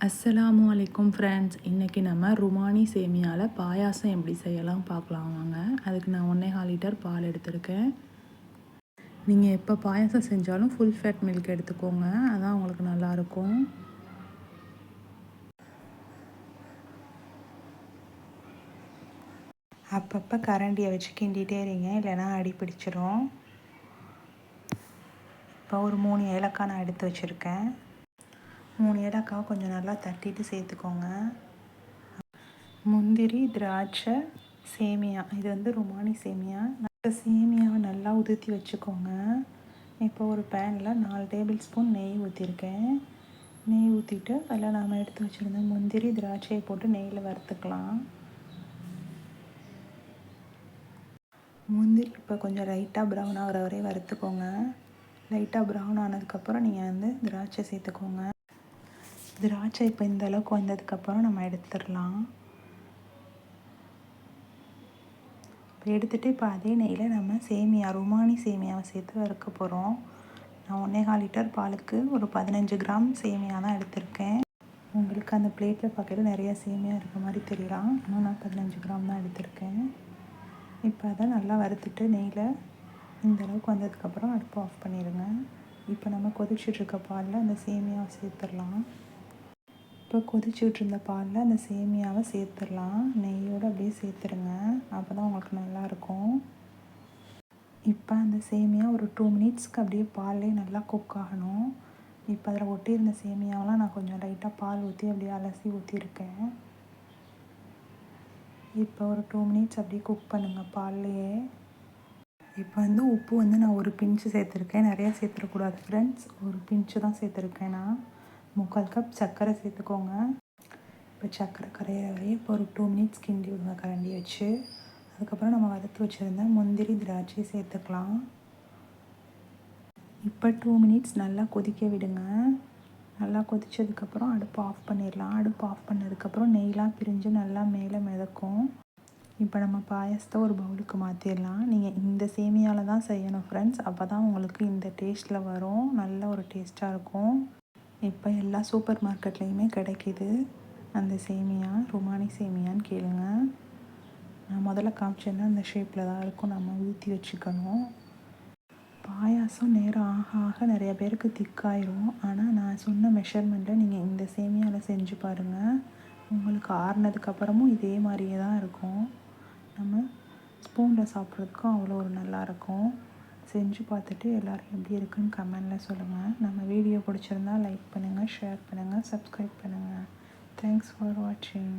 அஸ்ஸலாமு அலைக்கும் ஃப்ரெண்ட்ஸ். இன்றைக்கி நம்ம ருமானி சேமியாவில் பாயாசம் எப்படி செய்யலாம் பார்க்கலாம் வாங்க. அதுக்கு நான் 1.25 லிட்டர் பால் எடுத்திருக்கேன். நீங்கள் எப்போ பாயாசம் செஞ்சாலும் ஃபுல் ஃபேட் மில்க் எடுத்துக்கோங்க, அதான் உங்களுக்கு நல்லாயிருக்கும். அப்பப்போ கரண்டியை வச்சு கிண்டிகிட்டே இருங்க, இல்லைன்னா அடி பிடிச்சிரும். இப்போ ஒரு 3 ஏலக்காய் நான் எடுத்து வச்சுருக்கேன். 3 ஏலக்காய் கொஞ்சம் நல்லா தட்டிட்டு சேர்த்துக்கோங்க. முந்திரி, திராட்சை, சேமியா, இது வந்து ருமானி சேமியா. சேமியாவை நல்லா உதுத்தி வச்சுக்கோங்க. இப்போ ஒரு பேனில் 4 டேபிள் ஸ்பூன் நெய் ஊற்றிருக்கேன். நெய் ஊற்றிட்டு அதில் நாம் எடுத்து வச்சுருந்த முந்திரி, திராட்சையை போட்டு நெய்யில் வறுத்துக்கலாம். முந்திரி இப்போ கொஞ்சம் லைட்டாக ப்ரௌன் ஆகிற வரையும் வறுத்துக்கோங்க. லைட்டாக ப்ரௌன் ஆனதுக்கப்புறம் நீங்கள் வந்து திராட்சை சேர்த்துக்கோங்க. திராட்சை இப்போ இந்த அளவுக்கு வந்ததுக்கப்புறம் நம்ம எடுத்துடலாம். இப்போ எடுத்துகிட்டு இப்போ அதே நெய்யில் நம்ம சேமியா, ருமானி சேமியாவை சேர்த்து வறுக்க போகிறோம். நான் 1.25 லிட்டர் பாலுக்கு ஒரு 15 கிராம் சேமியா தான் எடுத்திருக்கேன். உங்களுக்கு அந்த பிளேட்டில் பார்க்கறது நிறையா சேமியா இருக்க மாதிரி தெரியலாம், ஆனால் நான் 15 கிராம் தான் எடுத்திருக்கேன். இப்போ அதை நல்லா வறுத்துட்டு நெய்யில் இந்த அளவுக்கு வந்ததுக்கப்புறம் அடுப்பு ஆஃப் பண்ணிடுங்க. இப்போ நம்ம கொதிச்சுட்ருக்க பாலில் அந்த சேமியாவை சேர்த்துடலாம். இப்போ கொதிச்சுட்டு இருந்த பாலில் அந்த சேமியாவை சேர்த்துடலாம். நெய்யோடு அப்படியே சேர்த்துருங்க, அப்போ தான் உங்களுக்கு நல்லாயிருக்கும். இப்போ அந்த சேமியா ஒரு 2 மினிட்ஸ்க்கு அப்படியே பால்லே நல்லா குக் ஆகணும். இப்போ அதில் ஒட்டியிருந்த சேமியாவெலாம் நான் கொஞ்சம் லைட்டாக பால் ஊற்றி அப்படியே அலசி ஊற்றிருக்கேன். இப்போ ஒரு 2 மினிட்ஸ் அப்படியே குக் பண்ணுங்கள் பால்லையே. இப்போ வந்து உப்பு வந்து நான் ஒரு பிஞ்சு சேர்த்துருக்கேன், நிறையா சேர்த்துடக்கூடாது ஃப்ரெண்ட்ஸ். ஒரு பிஞ்சு தான் சேர்த்துருக்கேன் நான். 3/4 கப் சர்க்கரை சேர்த்துக்கோங்க. இப்போ சர்க்கரை கரையிற வரையும் இப்போ ஒரு 2 மினிட்ஸ் கிண்டி விடுங்க கரண்டி வச்சு. அதுக்கப்புறம் நம்ம வறுத்து வச்சுருந்த முந்திரி, திராட்சை சேர்த்துக்கலாம். இப்போ 2 மினிட்ஸ் நல்லா கொதிக்க விடுங்க. நல்லா கொதித்ததுக்கப்புறம் அடுப்பு ஆஃப் பண்ணிடலாம். அடுப்பு ஆஃப் பண்ணதுக்கப்புறம் நெய்லாம் பிரிஞ்சு நல்லா மேலே மிதக்கும். இப்போ நம்ம பாயாசத்தை ஒரு பவுலுக்கு மாற்றிடலாம். நீங்கள் இந்த சேமியாவில் தான் செய்யணும் ஃப்ரெண்ட்ஸ், அப்போ தான் உங்களுக்கு இந்த டேஸ்ட்டில் வரும், நல்ல ஒரு டேஸ்ட்டாக இருக்கும். இப்போ எல்லா சூப்பர் மார்க்கெட்லேயுமே கிடைக்கிது அந்த சேமியா. ருமானி சேமியான்னு கேளுங்க. நான் முதல்ல காமிச்சேன்னா அந்த ஷேப்பில் தான் இருக்கும், நம்ம ஊற்றி வச்சுக்கணும். பாயாசம் நேரம் ஆக ஆக நிறைய பேருக்கு திக்காயிரும், ஆனால் நான் சொன்ன மெஷர்மெண்ட்டில் நீங்கள் இந்த சேமியாவில் செஞ்சு பாருங்கள். உங்களுக்கு ஆறுனதுக்கப்புறமும் இதே மாதிரியே தான் இருக்கும். நம்ம ஸ்பூனில் சாப்பிட்றதுக்கும் அவ்வளோ ஒரு நல்லாயிருக்கும். செஞ்சு பார்த்துட்டு எல்லோரும் எப்படி இருக்குன்னு கமெண்டில் சொல்லுங்கள். நம்ம வீடியோ பிடிச்சிருந்தா லைக் பண்ணுங்கள், ஷேர் பண்ணுங்கள், சப்ஸ்கிரைப் பண்ணுங்கள். தேங்க்ஸ் ஃபார் வாட்சிங்.